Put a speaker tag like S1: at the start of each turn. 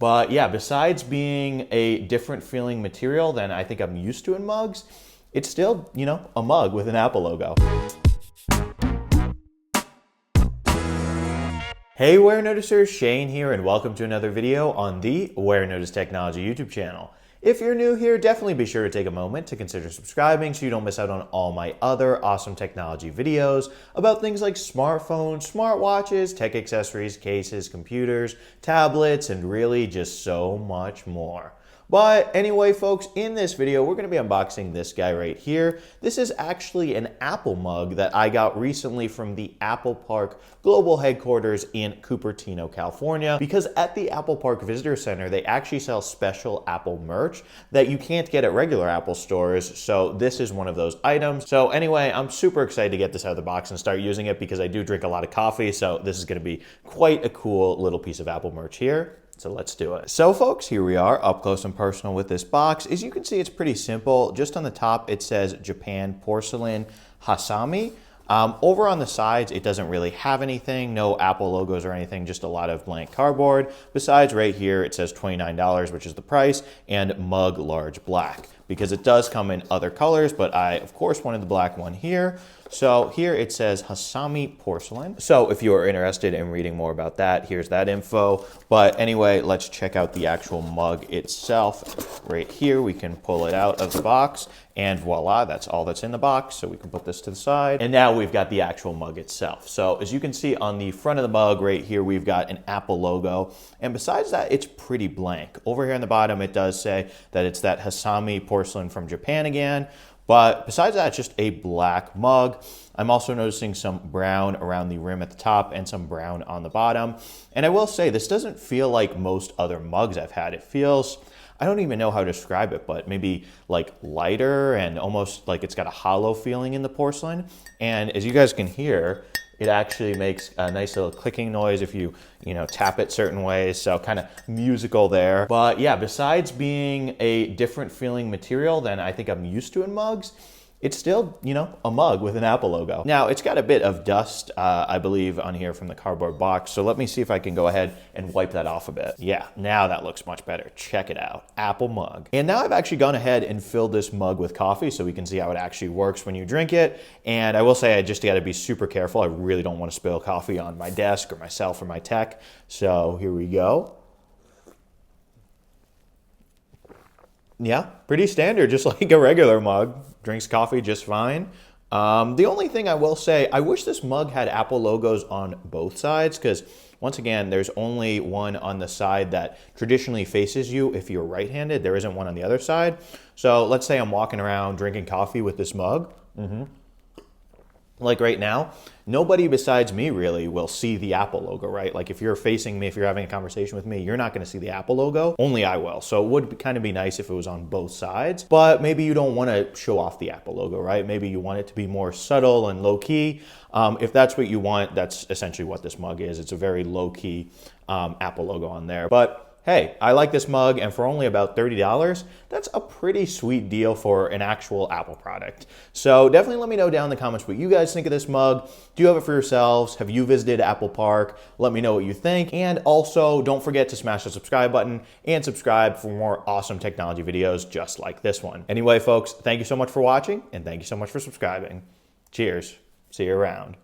S1: But yeah, besides being a different feeling material than I think I'm used to in mugs, it's still, a mug with an Apple logo. Hey Warenoticers, Shane here, and welcome to another video on the Warenotice Technology YouTube channel. If you're new here, definitely be sure to take a moment to consider subscribing so you don't miss out on all my other awesome technology videos about things like smartphones, smartwatches, tech accessories, cases, computers, tablets, and really just so much more. But anyway, folks, in this video, we're going to be unboxing this guy right here. This is actually an Apple mug that I got recently from the Apple Park Global Headquarters in Cupertino, California, because at the Apple Park Visitor Center, they actually sell special Apple merch that you can't get at regular Apple stores. So this is one of those items. So anyway, I'm super excited to get this out of the box and start using it because I do drink a lot of coffee. So this is going to be quite a cool little piece of Apple merch here. So let's do it. So folks, here we are up close and personal with this box. As you can see, it's pretty simple. Just on the top, it says Japan Porcelain Hasami. Over on the sides, it doesn't really have anything, no Apple logos or anything, just a lot of blank cardboard. Besides, right here, it says $29, which is the price, and mug large black, because it does come in other colors, but I, of course, wanted the black one here. So here it says Hasami Porcelain. So if you are interested in reading more about that, here's that info. But anyway, let's check out the actual mug itself. Right here, we can pull it out of the box, and voila, that's all that's in the box. So we can put this to the side. And now we've got the actual mug itself. So as you can see on the front of the mug right here, we've got an Apple logo. And besides that, it's pretty blank. Over here on the bottom, it does say that it's that Hasami Porcelain from Japan again. But besides that, it's just a black mug. I'm also noticing some brown around the rim at the top and some brown on the bottom. And I will say, this doesn't feel like most other mugs I've had. It feels, I don't even know how to describe it, but maybe like lighter and almost like it's got a hollow feeling in the porcelain. And as you guys can hear, it actually makes a nice little clicking noise if you tap it certain ways. So kind of musical there. But yeah, besides being a different feeling material than I think I'm used to in mugs, it's still, a mug with an Apple logo. Now, it's got a bit of dust, I believe, on here from the cardboard box. So let me see if I can go ahead and wipe that off a bit. Yeah, now that looks much better. Check it out. Apple mug. And now I've actually gone ahead and filled this mug with coffee so we can see how it actually works when you drink it. And I will say I just got to be super careful. I really don't want to spill coffee on my desk or myself or my tech. So here we go. Yeah, pretty standard, just like a regular mug. Drinks coffee just fine. The only thing I will say, I wish this mug had Apple logos on both sides, because once again, there's only one on the side that traditionally faces you if you're right-handed. There isn't one on the other side. So let's say I'm walking around drinking coffee with this mug. Like right now, nobody besides me really will see the Apple logo, right? Like if you're facing me, if you're having a conversation with me, you're not going to see the Apple logo. Only I will. So it would kind of be nice if it was on both sides, but maybe you don't want to show off the Apple logo, right? Maybe you want it to be more subtle and low key. If that's what you want, that's essentially what this mug is. It's a very low key Apple logo on there. But hey, I like this mug, and for only about $30, that's a pretty sweet deal for an actual Apple product. So definitely let me know down in the comments what you guys think of this mug. Do you have it for yourselves? Have you visited Apple Park? Let me know what you think. And also, don't forget to smash the subscribe button and subscribe for more awesome technology videos just like this one. Anyway, folks, thank you so much for watching, and thank you so much for subscribing. Cheers. See you around.